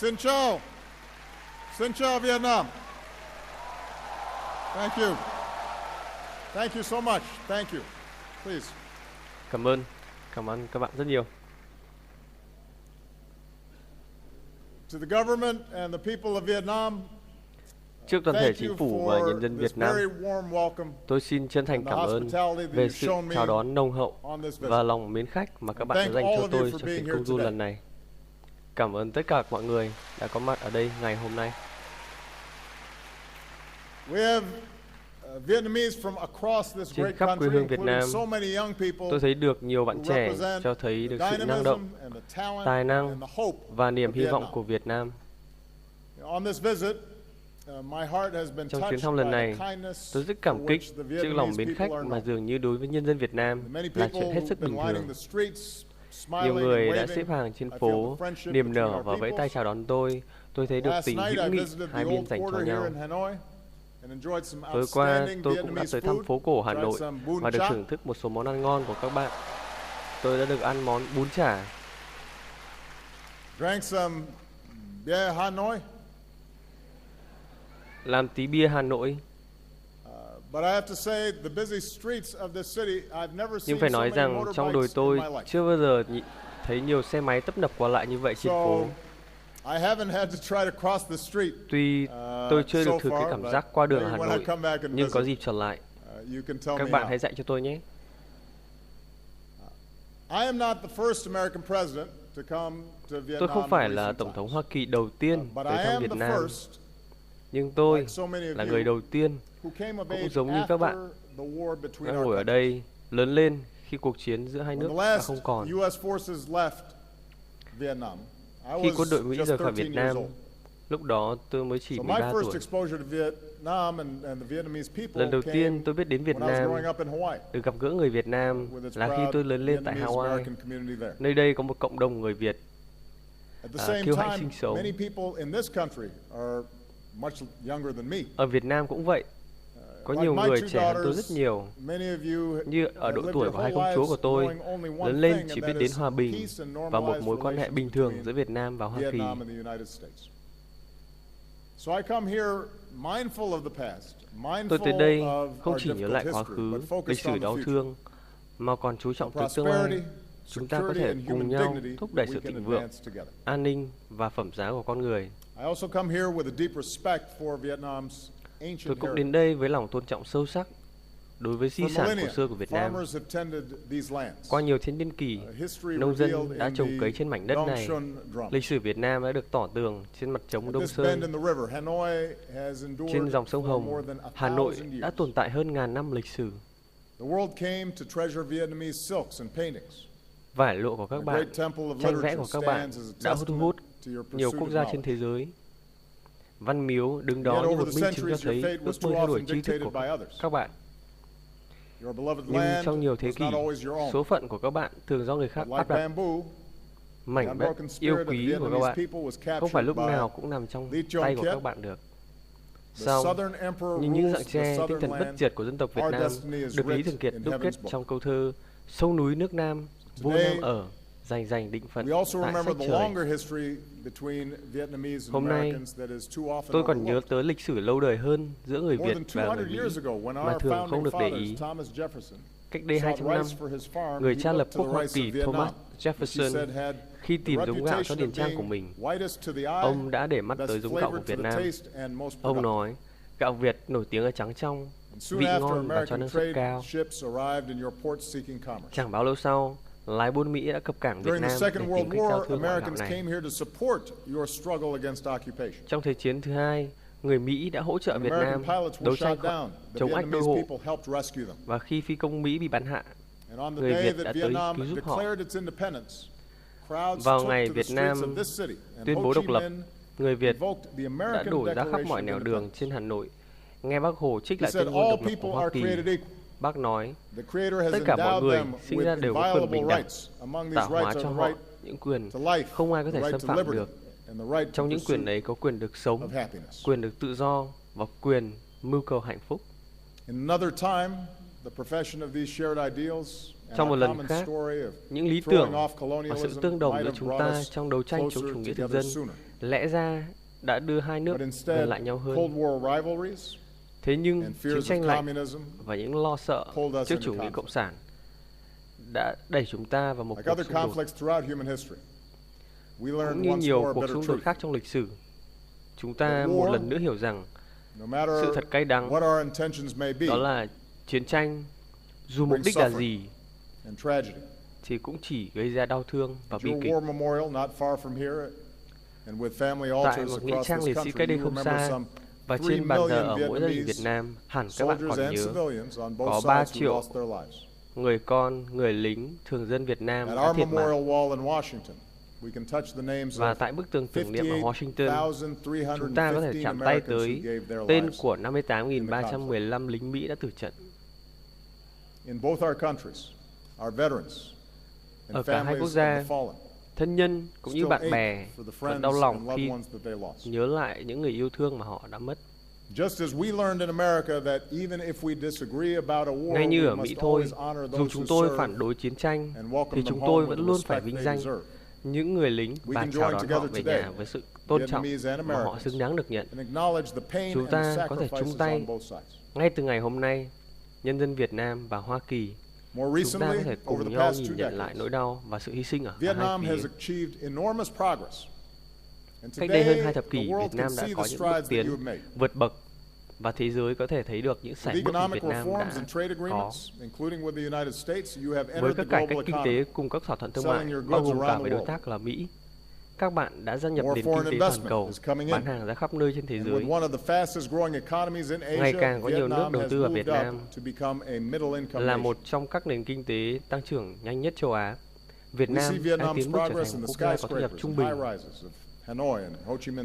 Xin chào. Xin chào Vietnam. Thank you. Thank you so much. Thank you. Please. Cảm ơn các bạn rất nhiều. To the government and the people of Vietnam, Trước toàn thể chính phủ và nhân dân Việt Nam, tôi xin chân thành cảm ơn về sự chào đón nồng hậu và lòng mến khách mà các bạn đã dành cho tôi trong chuyến công du lần này. Cảm ơn tất cả mọi người đã có mặt ở đây ngày hôm nay. Trên khắp quê hương Việt Nam, tôi thấy được nhiều bạn trẻ cho thấy được sự năng động, tài năng và niềm hy vọng của Việt Nam. Trong chuyến thăm lần này, tôi rất cảm kích trước lòng mến khách mà dường như đối với nhân dân Việt Nam là chuyện hết sức bình thường. Nhiều người đã xếp hàng trên phố, niềm nở và vẫy tay chào đón tôi. Tôi thấy được tình hữu nghị hai bên dành cho nhau. Tối qua, tôi cũng đã tới thăm phố cổ Hà Nội và được thưởng thức một số món ăn ngon của các bạn. Tôi đã được ăn món bún chả. Làm tí bia Hà Nội. Nhưng phải nói rằng trong đời tôi chưa bao giờ thấy nhiều xe máy tấp nập qua lại như vậy trên phố. Tuy tôi chưa được thử cái cảm giác qua đường ở Hà Nội, nhưng có dịp trở lại, các bạn hãy dạy cho tôi nhé. Tôi không phải là Tổng thống Hoa Kỳ đầu tiên tới thăm Việt Nam, nhưng tôi là người đầu tiên, cũng giống như các bạn đang ngồi ở đây, lớn lên khi cuộc chiến giữa hai nước đã không còn. Khi quân đội Mỹ rời khỏi Việt Nam, lúc đó tôi mới chỉ 13 tuổi. Lần đầu tiên tôi biết đến Việt Nam, được gặp gỡ người Việt Nam là khi tôi lớn lên tại Hoang. Nơi đây có một cộng đồng người Việt kiêu hãnh sinh sống. Ở Việt Nam cũng vậy. Có nhiều người trẻ hơn tôi rất nhiều. Như ở độ tuổi của hai công chúa của tôi, lớn lên chỉ biết đến hòa bình và một mối quan hệ bình thường giữa Việt Nam và Hoa Kỳ. Tôi tới đây không chỉ nhớ lại quá khứ, lịch sử đau thương, mà còn chú trọng tới tương lai. Chúng ta có thể cùng nhau thúc đẩy sự thịnh vượng, an ninh và phẩm giá của con người. Tôi cũng đến đây với lòng tôn trọng sâu sắc đối với di sản cổ xưa của Việt Nam. Qua nhiều thiên niên kỷ, nông dân đã trồng cấy trên mảnh đất này. Lịch sử Việt Nam đã được tỏ tường trên mặt trống Đông Sơn. Trên dòng sông Hồng, Hà Nội đã tồn tại hơn ngàn năm lịch sử. Vải lụa của các bạn, tranh vẽ của các bạn đã thu hút nhiều quốc gia trên thế giới. Văn miếu đứng đó như một minh chứng cho thấy ước mơ theo đuổi tri thức của các bạn. Nhưng trong nhiều thế kỷ, số phận của các bạn thường do người khác áp đặt. Mảnh đất yêu quý của các bạn không phải lúc nào cũng nằm trong tay của các bạn được. Song, nhưng những dạng tre tinh thần bất diệt của dân tộc Việt Nam được Lý Thường Kiệt đúc kết trong câu thơ Sông núi nước Nam, vua Nam ở, giành định phận tại sách trời. Hôm nay, tôi còn nhớ tới lịch sử lâu đời hơn giữa người Việt và người Mỹ mà thường không được để ý. Cách đây 200 năm, người cha lập quốc Hoa Kỳ Thomas Jefferson khi tìm giống gạo cho điền trang của mình, ông đã để mắt tới giống gạo của Việt Nam. Ông nói, gạo Việt nổi tiếng ở trắng trong, vị ngon và cho năng suất cao. Chẳng bao lâu sau, lái buôn Mỹ đã cập cảng Việt Nam để tìm cách giao thương loại gạo này. Trong Thế chiến thứ hai, người Mỹ đã hỗ trợ Việt Nam đấu tranh chống ách đô hộ, và khi phi công Mỹ bị bắn hạ, người Việt đã tới cứu giúp họ. Vào ngày Việt Nam tuyên bố độc lập, người Việt đã đổ ra khắp mọi nẻo đường trên Hà Nội, nghe Bác Hồ trích lại tuyên ngôn độc lập của Hoa Kỳ. Bác nói, tất cả mọi người sinh ra đều có quyền bình đẳng, tạo hóa cho họ những quyền không ai có thể xâm phạm được. Trong những quyền ấy có quyền được sống, quyền được tự do và quyền mưu cầu hạnh phúc. Trong một lần khác, những lý tưởng và sự tương đồng giữa chúng ta trong đấu tranh chống chủ nghĩa thực dân lẽ ra đã đưa hai nước gần lại nhau hơn. Thế nhưng, chiến tranh lạnh và những lo sợ trước chủ nghĩa cộng sản đã đẩy chúng ta vào một cuộc xung đột. Cũng như nhiều cuộc xung đột khác trong lịch sử, chúng ta một lần nữa hiểu rằng sự thật cay đắng đó là chiến tranh, dù mục đích là gì, thì cũng chỉ gây ra đau thương và bi kịch. Tại một nghĩa trang liệt sĩ cách đây không xa, và trên bàn thờ ở mỗi gia đình Việt Nam, hẳn các bạn còn nhớ, có 3 triệu người con, người lính, thường dân Việt Nam đã thiệt mạng. Và tại bức tường tưởng niệm ở Washington, chúng ta có thể chạm tay tới tên của 58.315 lính Mỹ đã tử trận. Ở cả hai quốc gia, thân nhân cũng như bạn bè vẫn đau lòng khi nhớ lại những người yêu thương mà họ đã mất. Ngay như ở Mỹ thôi, dù chúng tôi phản đối chiến tranh, thì chúng tôi vẫn luôn phải vinh danh những người lính và chào đón họ về nhà với sự tôn trọng mà họ xứng đáng được nhận. Chúng ta có thể chung tay ngay từ ngày hôm nay, nhân dân Việt Nam và Hoa Kỳ. Chúng ta có thể cùng nhau nhìn nhận lại nỗi đau và sự hy sinh ở cả hai phía. Cách đây hơn 2 thập kỷ, Việt Nam đã có những bước tiến vượt bậc, và thế giới có thể thấy được những sải bước mà Việt Nam đã có. Với các cải cách kinh tế cùng các thỏa thuận thương mại, bao gồm cả với đối tác là Mỹ, các bạn đã gia nhập nền kinh tế toàn cầu, bán hàng ra khắp nơi trên thế giới. Ngày càng có nhiều nước đầu tư vào Việt Nam, là một trong các nền kinh tế tăng trưởng nhanh nhất châu Á. Việt Nam đang tiến bước trở thành một quốc gia có thu nhập trung bình.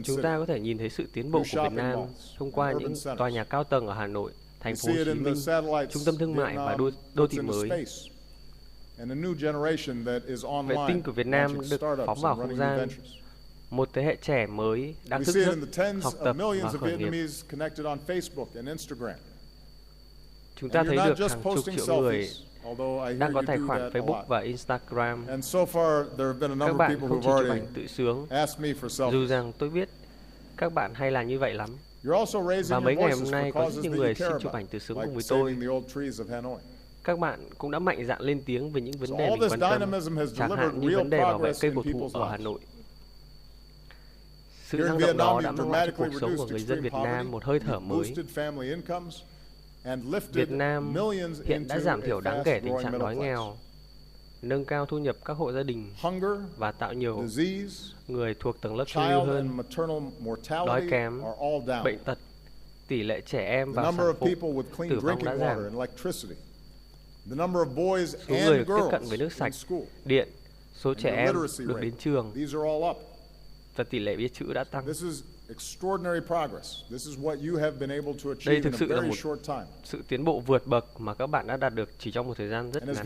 Chúng ta có thể nhìn thấy sự tiến bộ của Việt Nam thông qua những tòa nhà cao tầng ở Hà Nội, thành phố Hồ Chí Minh, trung tâm thương mại và đô thị mới. Vệ tinh của Việt Nam được phóng vào không gian. Một thế hệ trẻ mới đang thức giấc, học tập và khởi nghiệp. Chúng ta thấy được hàng chục triệu người đang có tài khoản Facebook và Instagram. Các bạn không chỉ chụp ảnh tự sướng, dù rằng tôi biết các bạn hay làm như vậy lắm. Và mấy ngày hôm nay có rất nhiều người xin chụp ảnh tự sướng cùng với tôi. Các bạn cũng đã mạnh dạn lên tiếng về những vấn đề mình quan tâm, chẳng hạn như vấn đề bảo vệ cây cổ thụ ở Hà Nội. Sự năng động đó đã mang lại cho cuộc sống của người dân Việt Nam một hơi thở mới. Việt Nam hiện đã giảm thiểu đáng kể tình trạng đói nghèo, nâng cao thu nhập các hộ gia đình và tạo nhiều người thuộc tầng lớp trung lưu hơn. Đói kém, bệnh tật, tỷ lệ trẻ em và sản phụ tử vong đã giảm. Số người tiếp cận với nước sạch, điện, số trẻ em được đến trường và tỷ lệ biết chữ đã tăng. Đây thực sự là một sự tiến bộ vượt bậc mà các bạn đã đạt được chỉ trong một thời gian rất ngắn.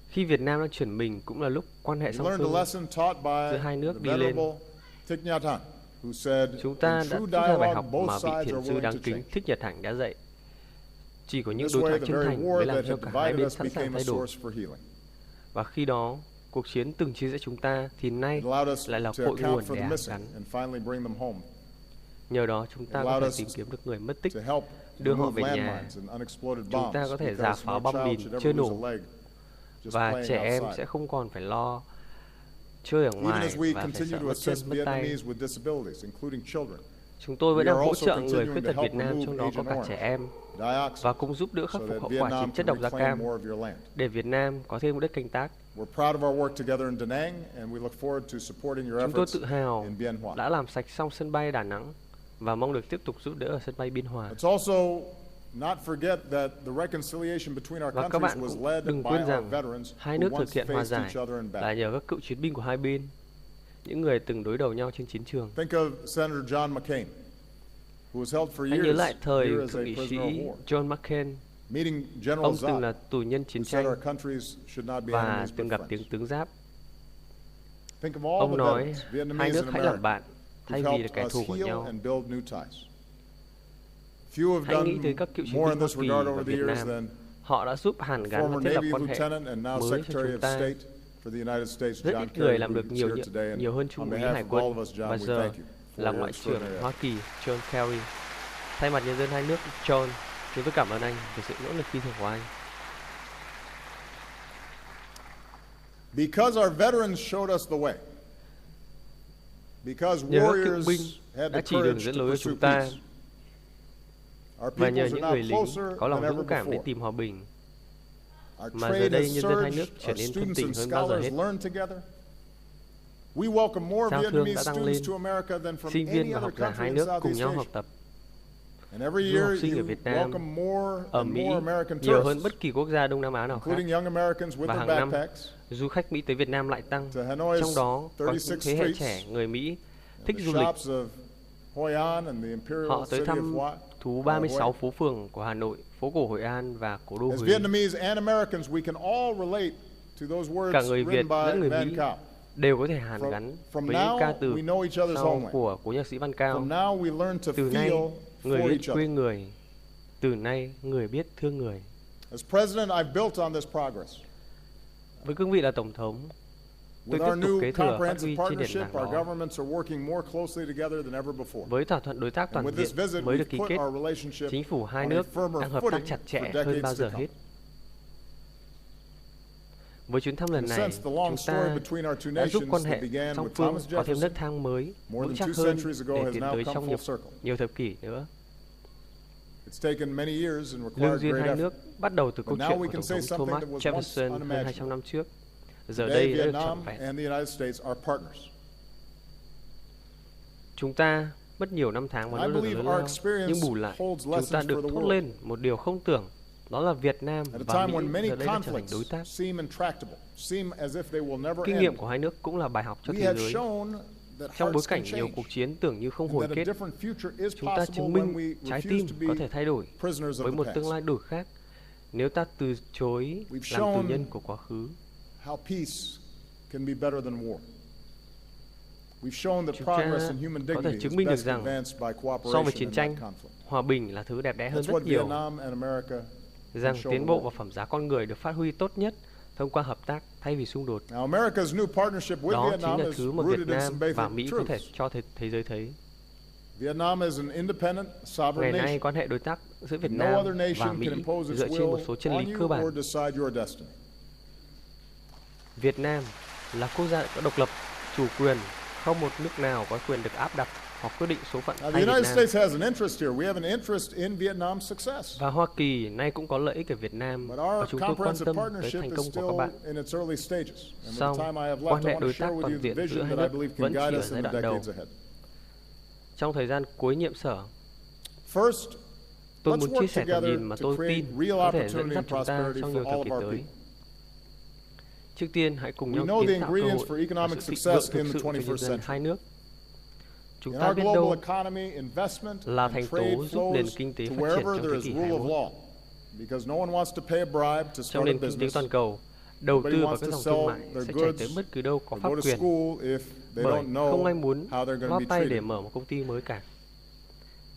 Khi Việt Nam đang chuyển mình cũng là lúc quan hệ song phương giữa hai nước đi lên. Chúng ta đã rút ra bài học mà vị thiền sư đáng kính Thích Nhật Hạnh đã dạy. Chỉ có những đối thoại chân thành mới làm cho cả hai bên sẵn sàng thay đổi. Và khi đó, cuộc chiến từng chia rẽ chúng ta thì nay lại là cội nguồn để hàn gắn. Nhờ đó chúng ta có thể tìm kiếm được người mất tích, đưa họ về nhà. Chúng ta có thể rà phá bom mìn chưa nổ, và trẻ em sẽ không còn phải lo chơi ở ngoài và phải sợ mất chân mất tay. Chúng tôi vẫn đang hỗ trợ người khuyết tật Việt Nam, trong đó có cả trẻ em, và cùng giúp đỡ khắc phục hậu quả chiến chất độc da cam để Việt Nam có thêm một đất canh tác. Chúng tôi tự hào đã làm sạch xong sân bay Đà Nẵng và mong được tiếp tục giúp đỡ ở sân bay Biên Hòa. Và các bạn cũng đừng quên rằng hai nước thực hiện hòa giải là nhờ các cựu chiến binh của hai bên, những người từng đối đầu nhau trên chiến trường. Hãy nhớ lại thời thượng nghị sĩ John McCain. Ông từng là tù nhân chiến tranh và từng gặp tiếng tướng Giáp. Ông nói, hai nước hãy làm bạn thay vì là kẻ thù của nhau. Hãy nghĩ tới các cựu chiến binh Hoa Kỳ và Việt Nam Họ đã giúp hàn gắn và thiết lập quan hệ mới cho chúng ta. Rất ít người làm được nhiều hơn Trung úy Hải quân và giờ là Ngoại trưởng Hoa Kỳ John Kerry. Thay mặt nhân dân hai nước, John, chúng tôi cảm ơn anh về sự nỗ lực phi thường của anh. Because our veterans showed us the way. Because Nhờ các cựu binh warriors had the đã chỉ đường courage dẫn to lối cho pursue chúng ta, peace. Our và nhờ peoples những are người now lính closer có lòng than dũng ever cảm để before. tìm hòa bình, Our mà giờ trade đây has nhân dân hai nước surged, trở our nên thân students tình and hơn bao giờ scholars hết. learn together. We welcome more Giao thương Vietnamese đã tăng students lên, to America than from sinh any viên và other học giả country hai in nước cùng Southeast nhau Asia. học tập. And every Du học year sinh ở you Việt Nam, welcome more ở and Mỹ more American nhiều hơn tourists, bất kỳ quốc gia Đông Nam Á nào khác. including young Americans with Và their hàng năm, backpacks. du khách Mỹ tới Việt Nam lại tăng. To Hanoi's Trong đó có 36 những thế hệ streets, trẻ người Mỹ thích the du lịch. shops of Hoang and the imperial Họ tới city of thăm thú 36 phố phường của Hà Nội, phố cổ Hội An và cố đô As Huế. Vietnamese and Americans, we can all relate to those words Cả người Việt written by lẫn người Van Mỹ Cao. đều có thể hàn gắn From với những ca now, từ we know each other's sau homeland. của cố nhạc sĩ Văn Cao. From now, we learn to Từ nay, feel người for biết each quê other. người. Từ nay, người biết thương người. As president, I've built on this progress. Với cương vị là tổng thống, tôi With our tiếp tục new kế thừa phát comprehensive huy trên nền partnership, tảng our đó. governments are working more closely together than ever before. Với thỏa thuận đối tác toàn And with this diện visit, mới we've được ký put kết, our relationship chính phủ hai on a nước firmer đang hợp tác footing chặt for chẽ hơn decades bao to giờ come. hết. Với chuyến thăm lần In a này, sense, the long chúng story ta between our two đã giúp nations quan that hệ began song with phương Thomas có thêm Jefferson nấc thang mới, more vững than chắc two hơn centuries ago để has tiến now tới come trong full circle. nhiều thập kỷ nữa. It's taken many years and Lương required duyên great hai effort. nước bắt đầu từ câu But now chuyện we của can Tổng say thống something Thomas that was once Jefferson hơn unimaginable. 200 năm trước. Giờ Today, đây đã được trọn Vietnam vẹn. and the United States are partners. Chúng ta mất nhiều năm tháng và I nỗ lực believe lớn our lao, experience nhưng bù lại, holds chúng ta lessons được for the thốt world. lên một điều không tưởng, đó là Việt Nam At a và time when Mỹ many giờ đây đã trở thành conflicts đối tác. seem intractable, seem as if they will never Kinh nghiệm end, của hai nước cũng là bài học cho we thế have giới. shown that Trong bối hearts cảnh can nhiều change, cuộc chiến tưởng như không and hồi that a kết, different future is chúng ta possible chứng when minh we trái refuse tim to be có thể thay đổi prisoners với of một the tương past. lai đổi khác nếu ta từ chối We've làm tù shown nhân của quá khứ. how peace can be better than war. We've shown that Chúng progress ta in human có thể dignity chứng is minh được best rằng advanced by so với cooperation chiến and tranh, not conflict. hòa bình là thứ đẹp đẽ hơn That's rất what nhiều, Vietnam and America rằng can show tiến the bộ world. và phẩm giá con người được phát huy tốt nhất thông qua hợp tác thay vì xung đột. Now, America's new partnership with Đó Vietnam chính là is thứ mà rooted Việt in Nam some và basic Mỹ có thể truths. cho thế giới thấy. Vietnam is an independent, Ngày sovereign nay, nation. quan hệ đối tác giữa Việt No Nam other và nation Mỹ can impose its dựa trên một will số chân on lý you cơ or bản. decide your destiny. Việt Nam là quốc gia có độc lập, chủ quyền, không một nước nào có quyền được áp đặt hoặc quyết định số phận Now, the thay Việt United Nam. States has an interest here. We have an interest in Vietnam's success. Và Hoa Kỳ nay cũng có lợi ích ở Việt Nam But và our chúng tôi quan comprehensive tâm tới partnership thành is công của các still bạn. in its early stages. And with Song, the time I have quan left, I hệ want to đối share tác with toàn you the diện giữa vision hai that I nước believe vẫn can chỉ guide ở us in giai the đoạn đầu. decades ahead. Trong thời gian cuối nhiệm sở, First, tôi let's muốn chia work sẻ tầm together nhìn mà to tôi create tin real có thể dẫn opportunity dắt and chúng ta prosperity trong for nhiều all thập of kỷ our tới. people. Trước tiên, hãy cùng We nhau know the kiến tạo cơ ingredients hội for và economic sự thịnh success vượng in thực the sự cho nhân 21st dân century. hai nước. Chúng In ta our biết global đâu economy, investment là and thành trade tố giúp nền flows kinh tế to phát triển wherever trong there thế is kỷ rule of 21. law. Because no one wants to pay a bribe to Trong start a nền kinh tế business. toàn cầu, đầu Nobody tư vào wants các to dòng sell thương mại their sẽ chảy goods tới bất cứ đâu có or pháp go to quyền, school if they bởi don't know không ai muốn how they're going to góp be tay để treated. mở một công ty mới cả.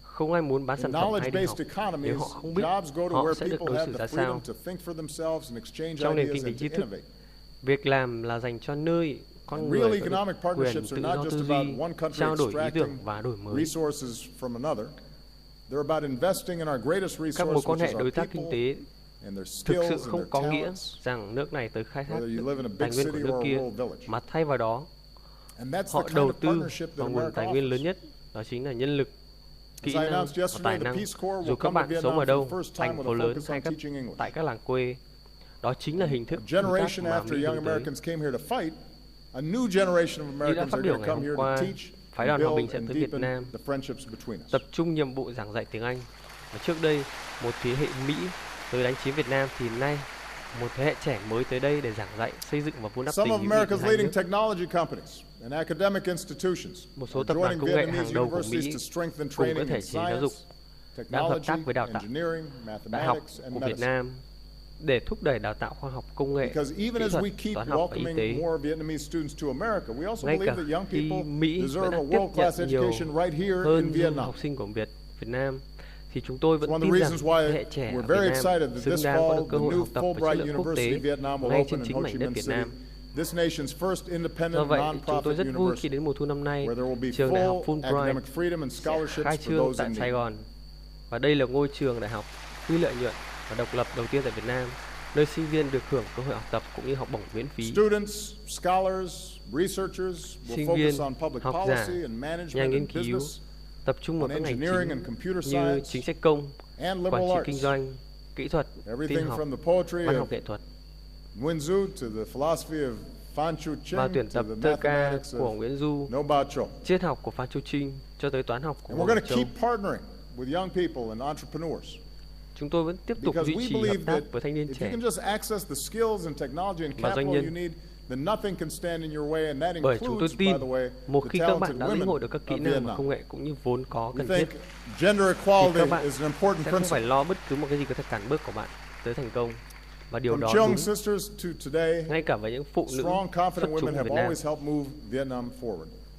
Không ai muốn bán In sản phẩm hay đi học knowledge-based economies, nếu họ không biết jobs go to họ where sẽ được people đối have xử the ra sao. freedom to think for themselves and exchange Trong nền ideas kinh tế and tri to thức, innovate. việc làm là dành cho nơi con And người real có được economic quyền partnerships tự are not do just tư about duy, one country trao đổi ý extracting tưởng và đổi mới. resources from another. They're about investing in our greatest Các mối resource, quan which hệ is đối our tác kinh people tế and their thực skills sự and không their có nghĩa talents. rằng nước này tới khai thác Whether you live in a tài big nguyên của city nước or a kia, rural village. mà thay vào đó And that's họ the kind đầu of tư partnership that vào nguồn America tài nguyên lớn offers. nhất, đó chính là nhân lực, kỹ As I năng announced và yesterday, tài the năng. Peace Corps Dù will các come to bạn Vietnam sống ở for đâu, the first time thành with phố a lớn focus hay on các teaching English. tại các làng quê, đó chính là hình thức A hợp tác generation mà after Mỹ young hướng tới. Americans came here to fight, a new generation of Như đã Americans phát are biểu going to ngày come hôm here qua, to teach phái and đoàn hòa bình build sẽ and tới Việt deepen Nam, the friendships between us. tập trung nhiệm vụ giảng dạy tiếng Anh. Và trước đây, một thế hệ Mỹ tới đánh chiếm Việt Nam, thì nay một thế hệ trẻ mới tới đây để giảng dạy, xây dựng và vun đắp Some tình of hữu nghị giữa America's hai leading nước. technology companies and academic institutions Một số are tập đoàn joining công nghệ Vietnamese hàng đầu của universities Mỹ to strengthen cùng với training thể in chế giáo dục science, đang hợp technology, tác với đào tạo, engineering, đại học mathematics, and của Việt medicine. Nam để thúc đẩy đào tạo khoa học công nghệ, Because even kỹ as thuật, we keep toán học và y tế. welcoming more Vietnamese students to America, we also Ngay believe cả that young khi people Mỹ vẫn deserve a đang tiếp world-class nhận nhiều education right here in hơn du Vietnam. học sinh của Việt Nam, thì chúng tôi vẫn tin rằng thế hệ trẻ ở Việt Nam xứng đáng có được cơ hội học tập và chất lượng quốc tế ngay trên chính mảnh đất Việt Nam. Do vậy, chúng tôi rất vui khi đến mùa thu năm nay, trường đại học Fulbright sẽ khai trương tại Sài Gòn. Và đây là ngôi trường đại học phi lợi nhuận và độc lập đầu tiên tại Việt Nam, nơi sinh viên được hưởng cơ hội học tập cũng như học bổng miễn phí. Sinh viên, học giả, nhà nghiên cứu tập trung vào các ngành chính như chính sách công, quản trị kinh doanh, kỹ thuật, tin học, văn học nghệ thuật. Và tuyển tập thơ ca của Nguyễn Du, triết học của Phan Chu Trinh cho tới toán học của Ngô Đình Châu. Chúng tôi vẫn tiếp tục duy trì hợp tác với thanh niên trẻ và doanh nhân. Bởi chúng tôi tin, một khi các bạn đã lĩnh hội được các kỹ năng và công nghệ cũng như vốn có cần thiết, thì các bạn sẽ không phải lo bất cứ một cái gì có thể cản bước của bạn tới thành công. Và điều đó đúng ngay cả với những phụ nữ xuất chúng của Việt Nam.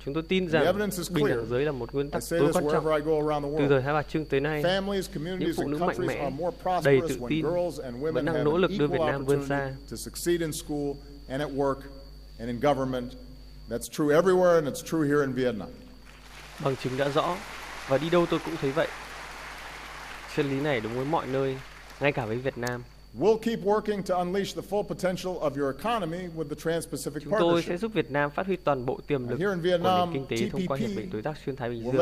Chúng tôi tin rằng bình đẳng giới là một nguyên tắc tối quan trọng. Từ thời Hai Bà Trưng tới nay, những phụ nữ mạnh mẽ, đầy tự tin vẫn đang nỗ lực đưa Việt Nam vươn xa. Bằng chứng đã rõ, và đi đâu tôi cũng thấy vậy. Chân lý này đúng với mọi nơi, ngay cả với Việt Nam. Chúng tôi sẽ giúp Việt Nam phát huy toàn bộ tiềm lực của nền kinh tế thông qua Hiệp định Đối tác Xuyên Thái Bình Dương.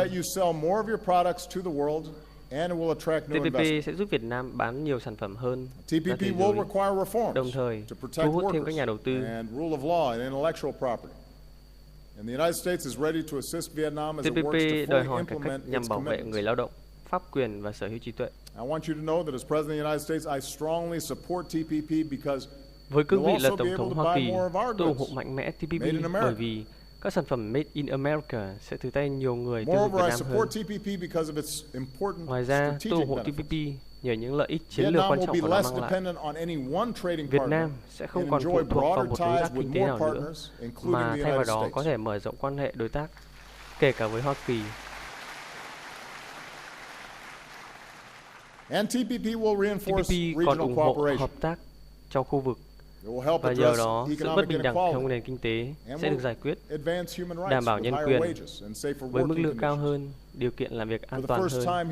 TPP sẽ giúp Việt Nam bán nhiều sản phẩm hơn ra thế giới, đồng thời thu hút thêm các nhà đầu tư. TPP đòi hỏi cải cách nhằm bảo vệ người lao động, pháp quyền và sở hữu trí tuệ. Với cương vị là Tổng thống Hoa Kỳ, tôi ủng hộ mạnh mẽ TPP bởi vì các sản phẩm Made in America sẽ từ tay nhiều người tiêu thụ Việt Nam hơn. Ngoài ra, tôi ủng hộ TPP nhờ những lợi ích chiến lược quan trọng mà nó mang lại. Việt Nam sẽ không còn phụ thuộc vào một đối tác kinh tế nào nữa, mà thay vào đó có thể mở rộng quan hệ đối tác, kể cả với Hoa Kỳ. TPP còn ủng hộ hợp tác trong khu vực, và nhờ đó sự bất bình đẳng trong nền kinh tế sẽ được giải quyết, đảm bảo nhân quyền với mức lương cao hơn, điều kiện làm việc an toàn hơn.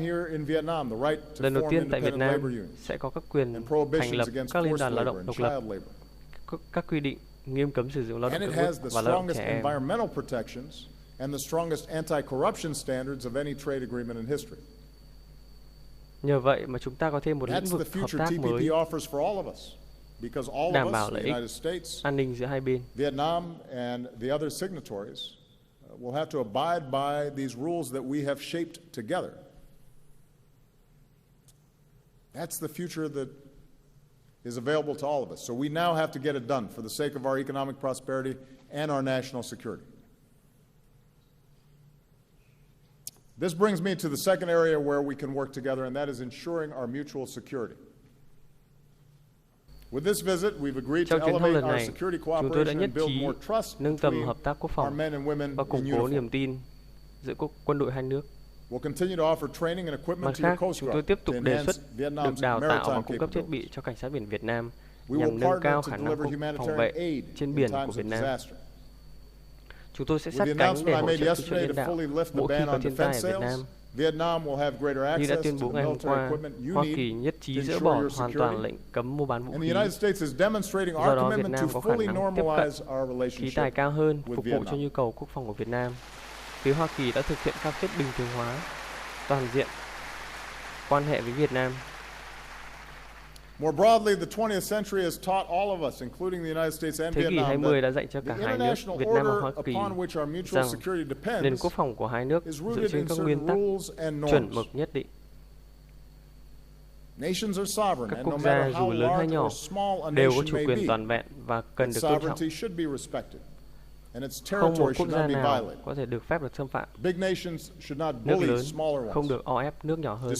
Lần đầu tiên tại Việt Nam sẽ có các quyền thành lập các liên đoàn lao động độc lập, các quy định nghiêm cấm sử dụng lao động cưỡng bức và lao động trẻ em. Nhờ vậy mà chúng ta có thêm một lĩnh vực hợp tác mới, đảm bảo lợi ích an ninh giữa hai bên. Vietnam and the other signatories will have to abide by these rules that we have shaped together. That's the future that is available to all of us. So we now have to get it done for the sake of our economic prosperity and our national security. This brings me to the second area where we can work together, and that is ensuring our mutual security. With this visit, we've agreed to elevate our security cooperation and build more trust between our men and women in uniform. Giữa quân đội hai nước. We'll continue to offer training and equipment to your Coast Guard. Chúng tôi tiếp tục đề xuất được đào tạo và cung cấp thiết bị cho cảnh sát biển Việt Nam nhằm nâng cao khả năng phòng vệ trên biển của Việt Nam. Chúng tôi sẽ sát cánh để hỗ trợ cứu trợ nhân đạo mỗi khi có thiên tai ở Việt Nam. Như đã tuyên bố ngày hôm qua, Hoa Kỳ nhất trí dỡ bỏ hoàn toàn lệnh cấm mua bán vũ khí. Do đó, Việt Nam có khả năng tiếp cận khí tài cao hơn, phục vụ cho nhu cầu quốc phòng của Việt Nam. Phía Hoa Kỳ đã thực hiện cam kết bình thường hóa toàn diện quan hệ với Việt Nam. Thế kỷ 20 đã dạy cho cả hai nước, Việt Nam và Hoa Kỳ, rằng nền quốc phòng của hai nước dựa trên các nguyên tắc chuẩn mực nhất định. Các quốc gia dù lớn hay nhỏ đều có chủ quyền toàn vẹn và cần được tôn trọng. Không một quốc gia nào có thể được phép được xâm phạm. Nước lớn không được o ép nước nhỏ hơn.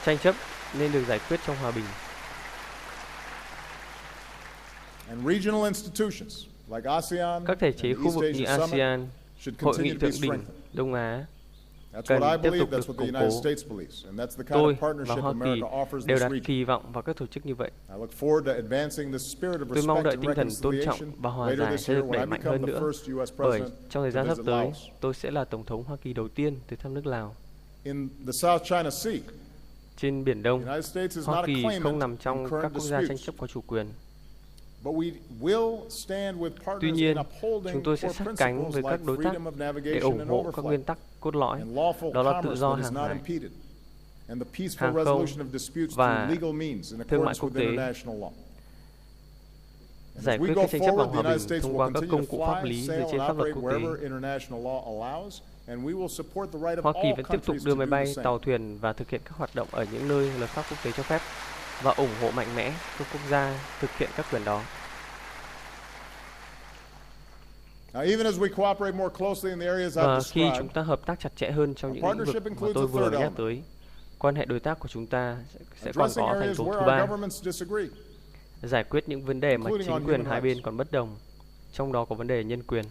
Tranh chấp nên được giải quyết trong hòa bình. Các thể chế khu vực như ASEAN, Hội nghị Thượng đỉnh Đông Á cần tiếp tục được củng cố. Tôi và Hoa Kỳ đều đặt kỳ vọng vào các tổ chức như vậy. Tôi mong đợi tinh thần tôn trọng và hòa giải sẽ được đẩy mạnh hơn nữa, bởi trong thời gian sắp tới, tôi sẽ là Tổng thống Hoa Kỳ đầu tiên tới thăm nước Lào. Trên Biển Đông, Hoa Kỳ không nằm trong các quốc gia tranh chấp có chủ quyền. Tuy nhiên, chúng tôi sẽ sát cánh với các đối tác để ủng hộ các nguyên tắc cốt lõi, đó là tự do hàng hải, hàng không và thương mại quốc tế, giải quyết các tranh chấp bằng hòa bình thông qua các công cụ pháp lý dựa trên pháp luật quốc tế. Hoa Kỳ vẫn tiếp tục đưa máy bay, tàu thuyền và thực hiện các hoạt động ở những nơi luật pháp quốc tế cho phép và ủng hộ mạnh mẽ các quốc gia thực hiện các quyền đó. Và khi chúng ta hợp tác chặt chẽ hơn trong những lĩnh vực mà tôi vừa nhắc tới, quan hệ đối tác của chúng ta sẽ còn có thành tố thứ ba: giải quyết những vấn đề mà chính quyền hai bên còn bất đồng, trong đó có vấn đề nhân quyền.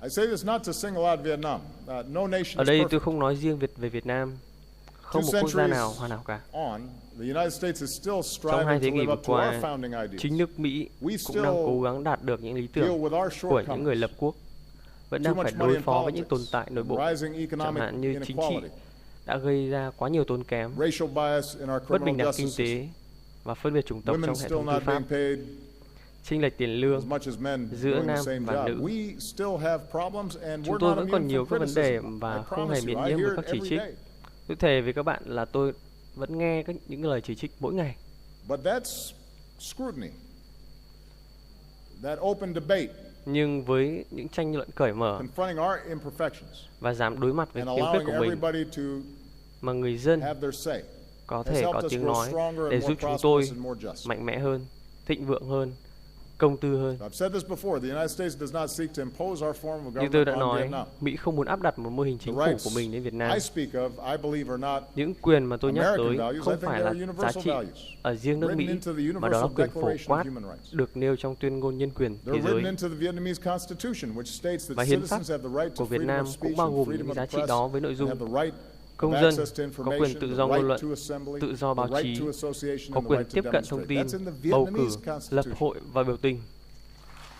Ở đây tôi không nói riêng về Việt Nam. Không một quốc gia nào hoàn hảo cả. Trong 2 thế kỷ vừa qua, chính nước Mỹ cũng đang cố gắng đạt được những lý tưởng của những người lập quốc, vẫn đang phải đối phó với những tồn tại nội bộ, chẳng hạn như chính trị đã gây ra quá nhiều tốn kém, bất bình đẳng kinh tế và phân biệt chủng tộc trong hệ thống tư pháp, chênh lệch tiền lương giữa nam và nữ. Chúng tôi vẫn còn nhiều các vấn đề và không hề miễn nhiễm với các chỉ trích. Tôi thề với các bạn là tôi vẫn nghe những lời chỉ trích mỗi ngày. Nhưng với những tranh luận cởi mở và dám đối mặt với khiếm khuyết của mình, mà người dân có thể có tiếng nói để giúp chúng tôi mạnh mẽ hơn, thịnh vượng hơn, công tư hơn. Như tôi đã nói, Mỹ không muốn áp đặt một mô hình chính phủ của mình đến Việt Nam. Những quyền mà tôi nhắc tới không phải là giá trị ở riêng nước Mỹ, mà đó là quyền phổ quát được nêu trong tuyên ngôn nhân quyền thế giới. Và hiến pháp của Việt Nam cũng bao gồm những giá trị đó với nội dung: công dân có quyền tự do ngôn luận, tự do báo chí, có quyền tiếp cận thông tin, bầu cử, lập hội và biểu tình.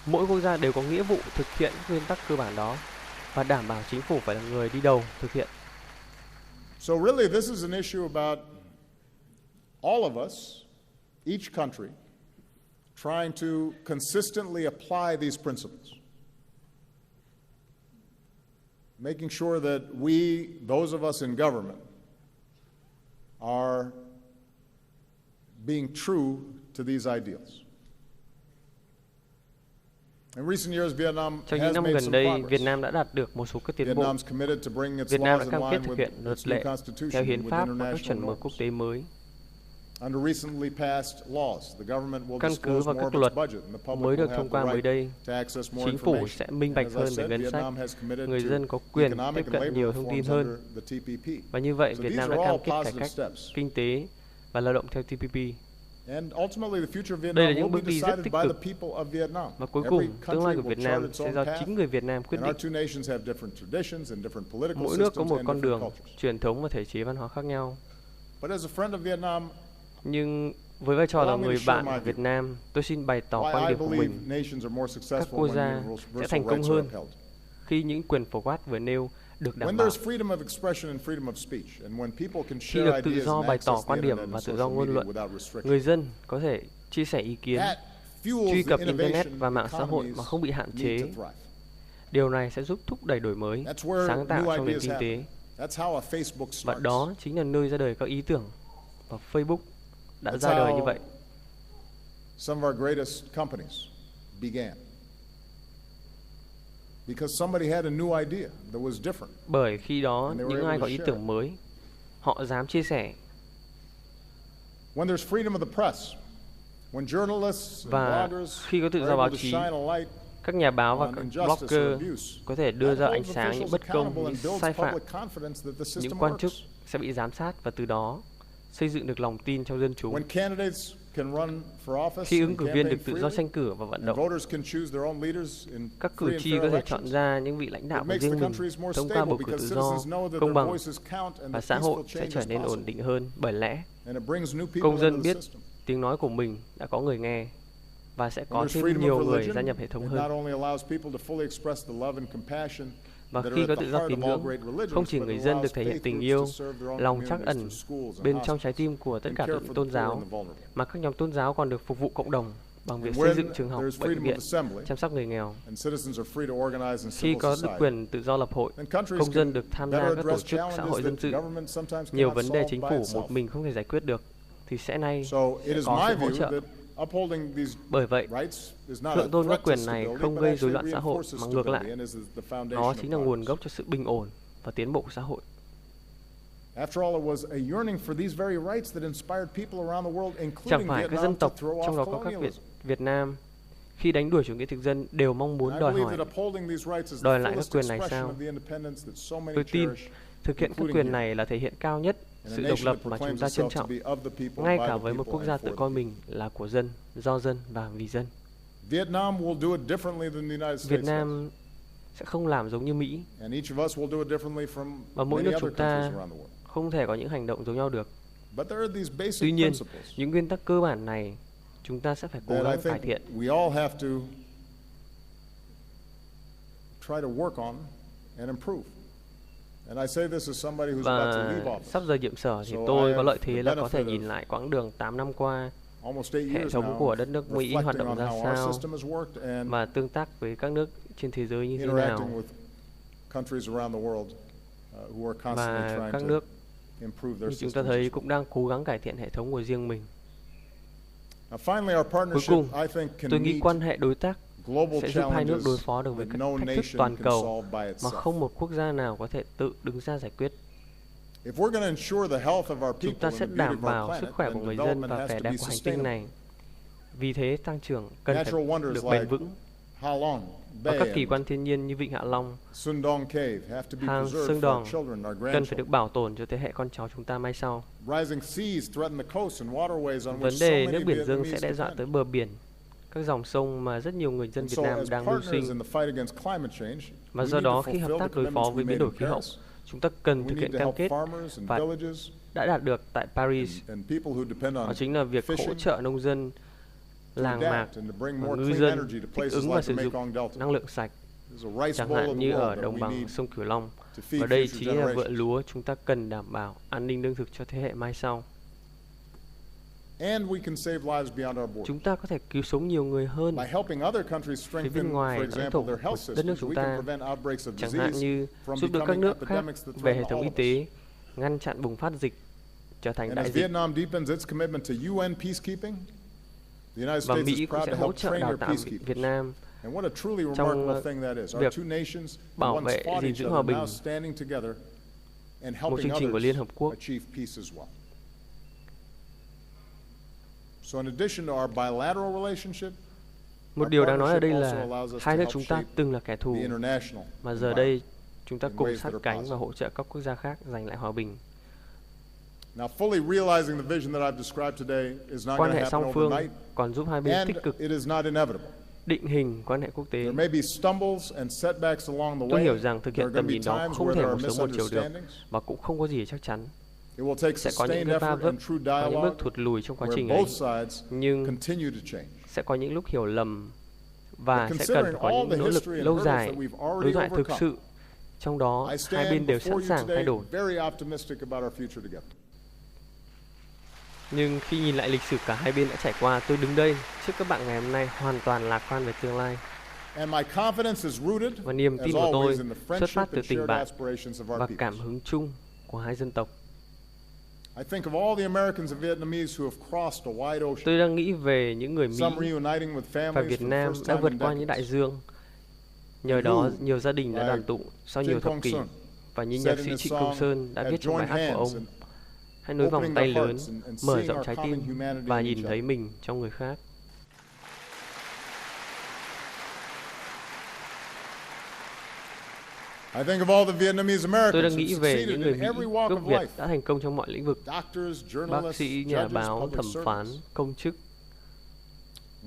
Mỗi quốc gia đều có nghĩa vụ thực hiện nguyên tắc cơ bản đó và đảm bảo chính phủ phải là người đi đầu thực hiện. So really this is an issue about all of us, each country, trying to consistently apply these principles. Making sure that we, those of us in government, are being true to these ideals. Trong những năm gần đây, Việt Nam đã đạt được một số các tiến bộ. Việt Nam đã cam kết thực hiện luật lệ theo hiến pháp và các chuẩn mực quốc tế mới. Căn cứ vào các luật mới được thông qua mới đây, chính phủ sẽ minh bạch hơn về ngân sách, người dân có quyền tiếp cận nhiều thông tin hơn. Và như vậy, Việt Nam đã cam kết cải cách kinh tế và lao động theo TPP. Đây là những bước đi rất tích cực, và cuối cùng, tương lai của Việt Nam sẽ do chính người Việt Nam quyết định. Mỗi nước có một con đường, truyền thống và thể chế văn hóa khác nhau. Nhưng với vai trò là người bạn của Việt Nam, tôi xin bày tỏ quan điểm của mình. Các quốc gia sẽ thành công hơn khi những quyền phổ quát vừa nêu được đảm bảo. Khi được tự do bày tỏ quan điểm và tự do ngôn luận, người dân có thể chia sẻ ý kiến, truy cập Internet và mạng xã hội mà không bị hạn chế. Điều này sẽ giúp thúc đẩy đổi mới, sáng tạo trong nền kinh tế. Và đó chính là nơi ra đời các ý tưởng, và Facebook đã ra đời như vậy. Some of our greatest companies began. Because somebody had a new idea that was different. Bởi khi đó, những ai có ý tưởng mới, họ dám chia sẻ. When there's freedom of the press, when journalists and bloggers khi có tự do báo chí, các nhà báo và các blogger có thể đưa ra ánh sáng những bất công, những sai phạm, những quan chức sẽ bị giám sát và từ đó xây dựng được lòng tin trong dân chúng. Khi ứng cử viên được tự do tranh cử và vận động, các cử tri có thể chọn ra những vị lãnh đạo của riêng mình thông qua bầu cử tự do, công bằng, và xã hội sẽ trở nên ổn định hơn bởi lẽ công dân biết tiếng nói của mình đã có người nghe và sẽ có thêm nhiều người gia nhập hệ thống hơn. Và khi có tự do tín ngưỡng, không chỉ người dân được thể hiện tình yêu, lòng trắc ẩn bên trong trái tim của tất cả các tôn giáo, mà các nhóm tôn giáo còn được phục vụ cộng đồng bằng việc xây dựng trường học, bệnh viện, chăm sóc người nghèo. Khi có được quyền tự do lập hội, công dân được tham gia các tổ chức xã hội dân sự, nhiều vấn đề chính phủ một mình không thể giải quyết được, thì sẽ có sự hỗ trợ. Bởi vậy, thượng tôn các quyền này không gây rối loạn xã hội, mà ngược lại, nó chính là nguồn gốc cho sự bình ổn và tiến bộ của xã hội. Chẳng phải các dân tộc, trong đó có các Việt Nam, khi đánh đuổi chủ nghĩa thực dân đều mong muốn đòi lại các quyền này sao? Tôi tin thực hiện các quyền này là thể hiện cao nhất sự độc lập mà chúng ta trân trọng, ngay cả với một quốc gia tự coi mình là của dân, do dân và vì dân. Việt Nam sẽ không làm giống như Mỹ, và mỗi nước chúng ta không thể có những hành động giống nhau được. Tuy nhiên, những nguyên tắc cơ bản này chúng ta sẽ phải cố gắng cải thiện. Và sắp giờ nhiệm sở thì tôi có lợi thế là có thể nhìn lại quãng đường 8 năm qua, hệ thống của đất nước Mỹ hoạt động ra sao và tương tác với các nước trên thế giới như thế nào. Và các nước như chúng ta thấy cũng đang cố gắng cải thiện hệ thống của riêng mình. Cuối cùng, tôi nghĩ quan hệ đối tác sẽ giúp hai nước đối phó được với các thách thức toàn cầu mà không một quốc gia nào có thể tự đứng ra giải quyết. Chúng ta sẽ đảm bảo sức khỏe của người dân và vẻ đẹp của hành tinh này. Vì thế, tăng trưởng cần phải được bền vững. Và các kỳ quan thiên nhiên như Vịnh Hạ Long, hang Sơn Đòn cần phải được bảo tồn cho thế hệ con cháu chúng ta mai sau. Vấn đề nước biển dâng sẽ đe dọa tới bờ biển, các dòng sông mà rất nhiều người dân Việt Nam đang mưu sinh. Và do đó, khi hợp tác đối phó với biến đổi khí hậu, chúng ta cần thực hiện cam kết và đã đạt được tại Paris. Đó chính là việc hỗ trợ nông dân, làng mạc và ngư dân thích ứng và sử dụng năng lượng sạch, chẳng hạn như ở đồng bằng sông Cửu Long. Và đây chính là vựa lúa chúng ta cần đảm bảo an ninh lương thực cho thế hệ mai sau. Chúng ta có thể cứu sống nhiều người hơn phía bên ngoài lãnh thổ của đất nước chúng ta, chẳng hạn như giúp đỡ các nước khác về hệ thống y tế, ngăn chặn bùng phát dịch trở thành đại dịch. Và Mỹ cũng sẽ hỗ trợ đào tạo Việt Nam trong việc bảo vệ gìn giữ hòa bình, một chương trình của Liên Hợp Quốc. Một điều đáng nói ở đây là hai nước chúng ta từng là kẻ thù, mà giờ đây chúng ta cùng sát cánh và hỗ trợ các quốc gia khác giành lại hòa bình. Quan hệ song phương còn giúp hai bên tích cực định hình quan hệ quốc tế. Tôi hiểu rằng thực hiện tầm nhìn đó không thể một sớm một chiều được, và cũng không có gì chắc chắn. Sẽ có những va vấp, có những bước thụt lùi trong quá trình ấy, nhưng sẽ có những lúc hiểu lầm và sẽ cần có những nỗ lực lâu dài, đối thoại thực sự, trong đó hai bên đều sẵn sàng thay đổi. Nhưng khi nhìn lại lịch sử cả hai bên đã trải qua, tôi đứng đây trước các bạn ngày hôm nay hoàn toàn lạc quan về tương lai. Và niềm tin của tôi xuất phát từ tình bạn và cảm hứng chung của hai dân tộc. Tôi đang nghĩ về những người Mỹ và Việt Nam đã vượt qua những đại dương. Nhờ đó, nhiều gia đình đã đoàn tụ sau nhiều thập kỷ. Và như nhạc sĩ Trịnh Công Sơn đã viết trong bài hát của ông, hãy nối vòng tay lớn, mở rộng trái tim và nhìn thấy mình trong người khác. I think of all the Vietnamese Tôi Americans đang who nghĩ về succeeded những người in Mỹ every walk gốc of Việt life. đã thành công trong mọi lĩnh vực: Doctors, bác journalists, sĩ, nhà judges, báo, public thẩm phán, servants. công chức.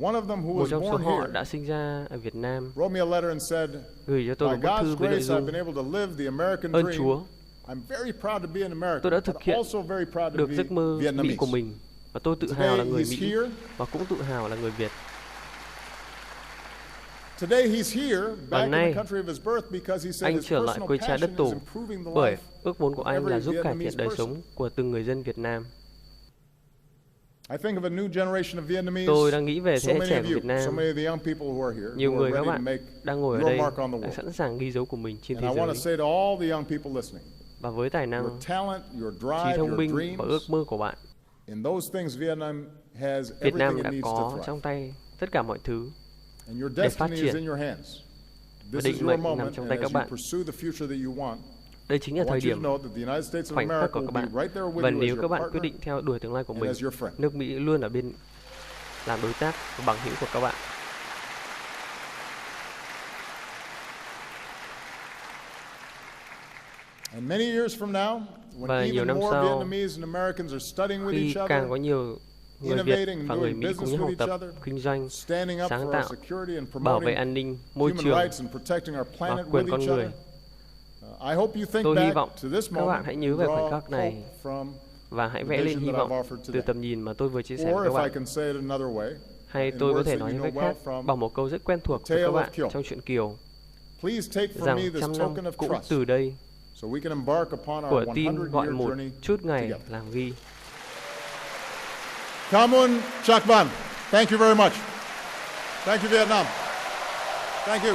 One of them who Một was trong số born họ here đã sinh ra ở Việt Nam wrote me a letter and said, gửi cho tôi "By một bức thư God's với nội grace, I've dung: been able to live the American ơn dream. Chúa, I'm very proud to be an American, tôi đã but thực hiện also very proud to được be giấc mơ Mỹ Vietnamese." của mình, và tôi tự hào là Today người he's Mỹ here. và cũng tự hào là người Việt. Today he's here, back in the nay, country of his birth, because he said anh his trở lại personal quê trái đất passion tổ is improving the bởi life ước muốn của of anh là every giúp cải Vietnamese thiện đời person. sống của từng người dân Việt Nam. I think of a new generation of Vietnamese. Tôi đang nghĩ về So thế hệ many trẻ of của you, Việt Nam. so many of the young people who are here, Nhiều who người are các ready to bạn make đang ngồi ở your đây mark on the đã world. sẵn sàng ghi dấu của mình trên And thế I want to giới. say to all the young people listening, Và với tài your năng, talent, your trí drive, thông your minh dreams, và ước mơ của bạn, in those things Vietnam has Việt Nam everything đã it needs to có thrive. trong tay tất cả mọi thứ. And your để phát destiny is triển. in your hands. Và This định is your mệnh nằm moment, trong and tay các as you bạn. pursue the future that you want, Đây chính I là want thời you to điểm, know that the United States of khoảnh khắc America của will các be bạn. right there with Và you as nếu your các bạn quyết partner định theo đuổi tương lai của and mình, as your friend. nước Mỹ luôn ở bên làm đối tác và bằng hữu của các bạn. And many years from now, Và when nhiều even năm more sau, Vietnamese and Americans are studying with khi each càng other, có nhiều người Việt innovating and và người doing Mỹ cùng business nhau with học each tập, other, kinh doanh, standing up sáng for our tạo, security and bảo vệ promoting an ninh, môi human trường rights and protecting our và planet quyền with con each người. other. I hope you think Tôi hy back vọng to this các bạn moment hãy and nhớ về khoảnh draw khắc này hope from và hãy the vẽ lên vision hy that I've vọng offered từ today. tầm nhìn mà tôi vừa chia sẻ với Or các if I bạn. can say it another way, Hay in tôi có words thể that nói you những know cách well khác from bằng một câu rất quen thuộc the với các tale of bạn Kiều. trong chuyện Kiều, please take from rằng me this trăm năm token of cũng trust từ đây so we can embark upon của our tin gọi 100-year một journey chút ngày together. làm ghi. Kamun Chakban. Thank you very much. Thank you, Vietnam. Thank you.